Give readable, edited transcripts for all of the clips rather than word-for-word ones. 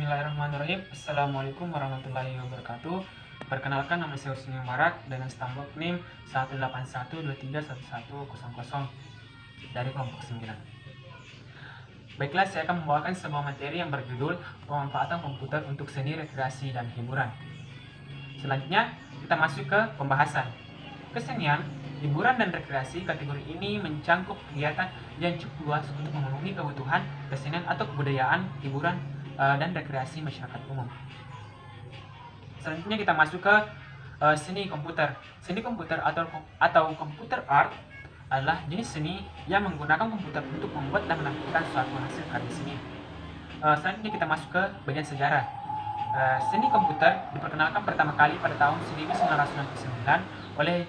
Bismillahirrahmanirrahim. Assalamualaikum warahmatullahi wabarakatuh. Perkenalkan, nama saya Husni Mubarak dengan stambuk NIM 181231100 dari kelompok 9. Baiklah, saya akan membawakan sebuah materi yang berjudul pemanfaatan komputer untuk seni, rekreasi, dan hiburan. Selanjutnya, kita masuk ke pembahasan. Kesenian, hiburan, dan rekreasi. Kategori ini mencangkup kegiatan yang cukup luas untuk memenuhi kebutuhan kesenian atau kebudayaan, hiburan, dan rekreasi masyarakat umum. Selanjutnya kita masuk ke seni komputer. Seni komputer atau computer art adalah jenis seni yang menggunakan komputer untuk membuat dan menampilkan suatu hasil karya seni. Selanjutnya kita masuk ke bagian sejarah. Seni komputer diperkenalkan pertama kali pada tahun 1969 oleh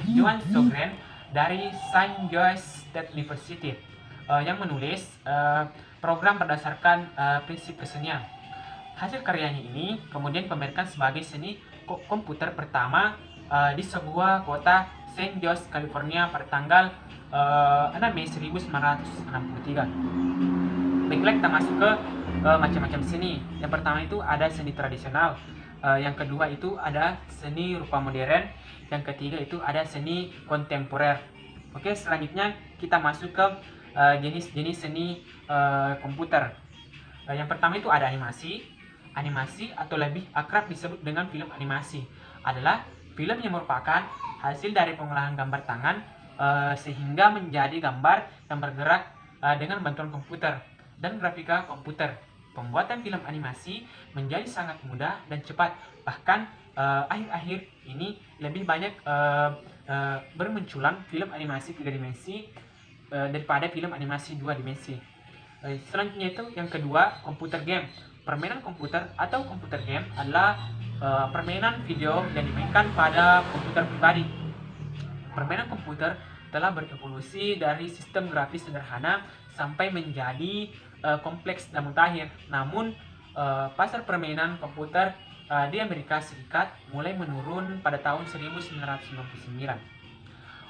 Johann Sjögren dari Saint Louis State University yang menulis program berdasarkan prinsip kesenian. Hasil karyanya ini kemudian dipamerkan sebagai seni komputer pertama di sebuah kota St. Jose, California pada tanggal 6 Mei 1963. Baiklah, kita masuk ke macam-macam seni. Yang pertama itu ada seni tradisional, yang kedua itu ada seni rupa modern, yang ketiga itu ada seni kontemporer. Oke, selanjutnya kita masuk ke jenis-jenis seni komputer. Yang pertama itu ada animasi. Animasi atau lebih akrab disebut dengan film animasi adalah film yang merupakan hasil dari pengolahan gambar tangan sehingga menjadi gambar yang bergerak dengan bantuan komputer dan grafika komputer. Pembuatan film animasi menjadi sangat mudah dan cepat. Bahkan akhir-akhir ini lebih banyak bermunculan film animasi 3 dimensi daripada film animasi 2 dimensi. Selanjutnya itu yang kedua, komputer game. Permainan komputer atau komputer game adalah permainan video yang dimainkan pada komputer pribadi. Permainan komputer telah berevolusi dari sistem grafis sederhana sampai menjadi kompleks dan mutakhir. Namun pasar permainan komputer di Amerika Serikat mulai menurun pada tahun 1999.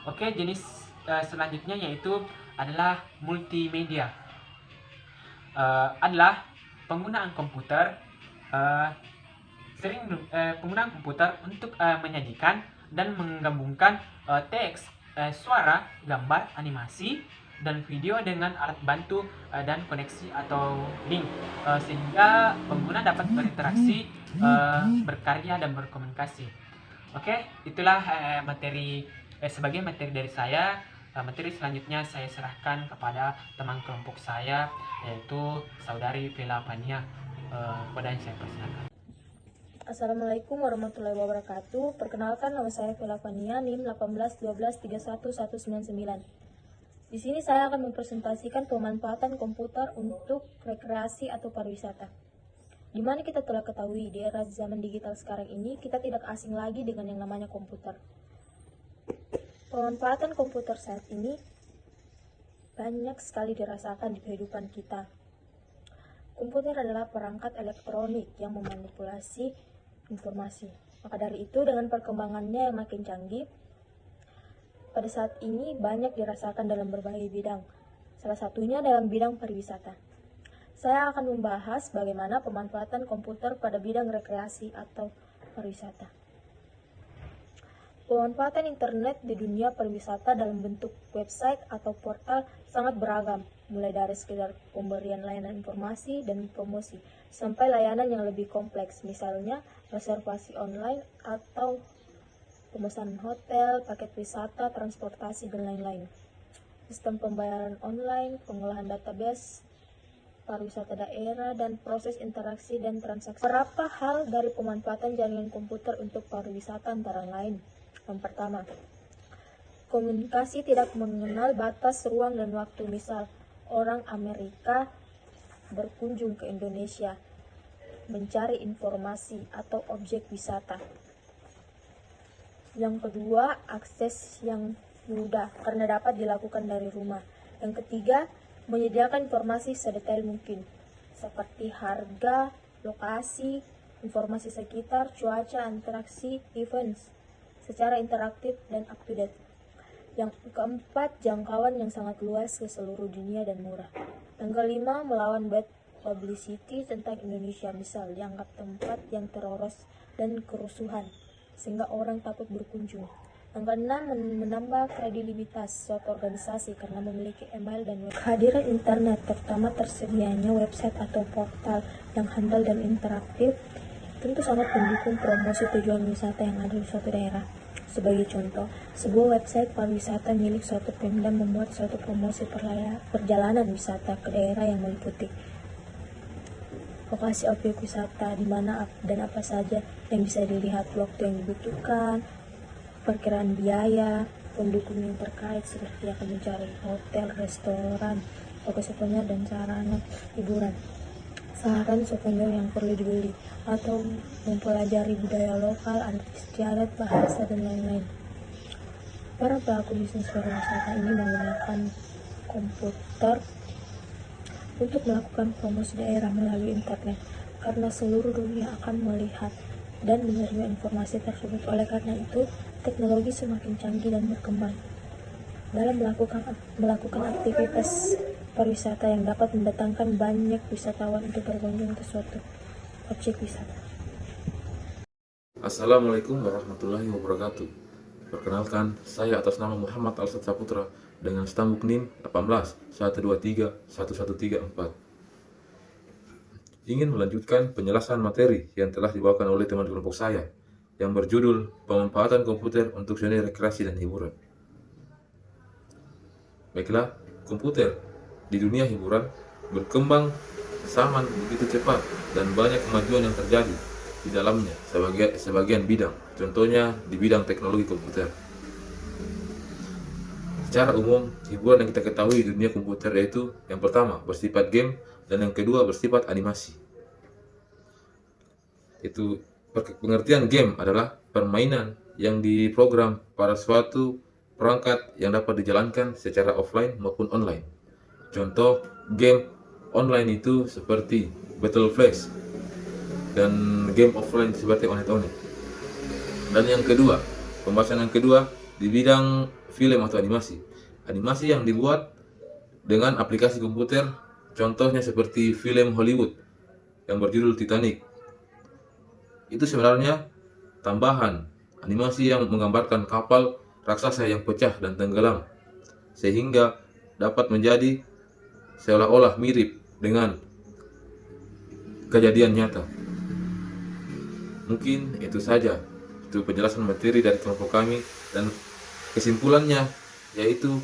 Oke, jenis selanjutnya yaitu adalah multimedia. Adalah penggunaan komputer penggunaan komputer untuk menyajikan dan menggabungkan teks, suara, gambar, animasi, dan video dengan alat bantu dan koneksi atau link sehingga pengguna dapat berinteraksi, berkarya, dan berkomunikasi. Oke, itulah sebagai materi dari saya. Materi selanjutnya saya serahkan kepada teman kelompok saya, yaitu saudari Vela Fania. Kepada yang saya persilakan. Assalamualaikum warahmatullahi wabarakatuh. Perkenalkan, nama saya Vela Fania, NIM 181231199. Di sini saya akan mempresentasikan pemanfaatan komputer untuk rekreasi atau pariwisata. Di mana kita telah ketahui di era zaman digital sekarang ini, kita tidak asing lagi dengan yang namanya komputer. Pemanfaatan komputer saat ini banyak sekali dirasakan di kehidupan kita. Komputer adalah perangkat elektronik yang memanipulasi informasi. Maka dari itu, dengan perkembangannya yang makin canggih, pada saat ini banyak dirasakan dalam berbagai bidang. Salah satunya dalam bidang pariwisata. Saya akan membahas bagaimana pemanfaatan komputer pada bidang rekreasi atau pariwisata. Pemanfaatan internet di dunia pariwisata dalam bentuk website atau portal sangat beragam, mulai dari sekedar pemberian layanan informasi dan promosi, sampai layanan yang lebih kompleks, misalnya reservasi online atau pemesanan hotel, paket wisata, transportasi, dan lain-lain. Sistem pembayaran online, pengolahan database, pariwisata daerah, dan proses interaksi dan transaksi. Beberapa hal dari pemanfaatan jaringan komputer untuk pariwisata antara lain. Yang pertama, komunikasi tidak mengenal batas ruang dan waktu. Misal, orang Amerika berkunjung ke Indonesia mencari informasi atau objek wisata. Yang kedua, akses yang mudah karena dapat dilakukan dari rumah. Yang ketiga, menyediakan informasi sedetail mungkin seperti harga, lokasi, informasi sekitar, cuaca, interaksi, events secara interaktif dan up to date. Yang keempat, jangkauan yang sangat luas ke seluruh dunia dan murah. Yang kelima, melawan bad publicity tentang Indonesia, misal dianggap tempat yang teroris dan kerusuhan, sehingga orang takut berkunjung. Yang keenam, menambah kredibilitas suatu organisasi karena memiliki email dan web. Kehadiran internet, terutama tersedianya website atau portal yang handal dan interaktif, tentu sangat mendukung promosi tujuan wisata yang ada di suatu daerah. Sebagai contoh, sebuah website pariwisata milik suatu Pemda membuat suatu promosi perjalanan wisata ke daerah yang meliputi lokasi objek wisata di mana dan apa saja yang bisa dilihat, waktu yang dibutuhkan, perkiraan biaya, pendukung yang terkait seperti akan mencari hotel, restoran, toko souvenir, dan sarana hiburan, saran souvenir yang perlu dibeli, atau mempelajari budaya lokal, adat istiadat, bahasa, dan lain-lain. Para pelaku bisnis pariwisata ini menggunakan komputer untuk melakukan promosi daerah melalui internet, karena seluruh dunia akan melihat dan menerima informasi tersebut. Oleh karena itu, teknologi semakin canggih dan berkembang dalam melakukan aktivitas pariwisata yang dapat mendatangkan banyak wisatawan untuk berkunjung ke suatu objek wisata. Assalamualaikum warahmatullahi wabarakatuh. Perkenalkan, saya atas nama Muhammad Alsat Saputra dengan stambuk NIM 18123134. Ingin melanjutkan penjelasan materi yang telah dibawakan oleh teman kelompok saya yang berjudul Pemanfaatan Komputer untuk Seni Rekreasi dan Hiburan. Baiklah, komputer di dunia hiburan berkembang zaman begitu cepat dan banyak kemajuan yang terjadi di dalamnya sebagian bidang, contohnya di bidang teknologi komputer. Secara umum, hiburan yang kita ketahui di dunia komputer yaitu yang pertama bersifat game dan yang kedua bersifat animasi. Itu pengertian game adalah permainan yang diprogram pada suatu perangkat yang dapat dijalankan secara offline maupun online. Contoh game online itu seperti Battle Flash dan game offline seperti Onet-Onet. Dan yang kedua, pembahasan yang kedua di bidang film atau animasi. Animasi yang dibuat dengan aplikasi komputer, contohnya seperti film Hollywood yang berjudul Titanic. Itu sebenarnya tambahan animasi yang menggambarkan kapal raksasa yang pecah dan tenggelam, sehingga dapat menjadi seolah-olah mirip dengan kejadian nyata. Mungkin itu saja, itu penjelasan materi dari kelompok kami, dan kesimpulannya yaitu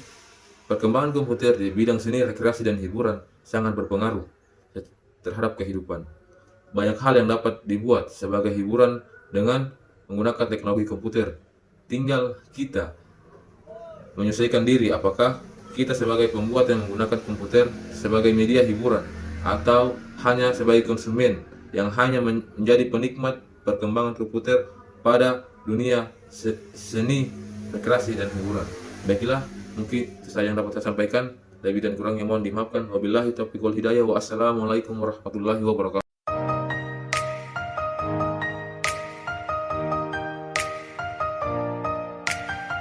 perkembangan komputer di bidang seni, rekreasi, dan hiburan sangat berpengaruh terhadap kehidupan. Banyak hal yang dapat dibuat sebagai hiburan dengan menggunakan teknologi komputer. Tinggal kita menyesuaikan diri apakah kita sebagai pembuat yang menggunakan komputer sebagai media hiburan atau hanya sebagai konsumen yang hanya menjadi penikmat perkembangan komputer pada dunia seni, rekreasi, dan hiburan. Baiklah, mungkin itu saja yang dapat saya sampaikan. Lebih dan kurangnya mohon dimaafkan. Wabillahi taufiq wal hidayah. Wassalamualaikum warahmatullahi wabarakatuh.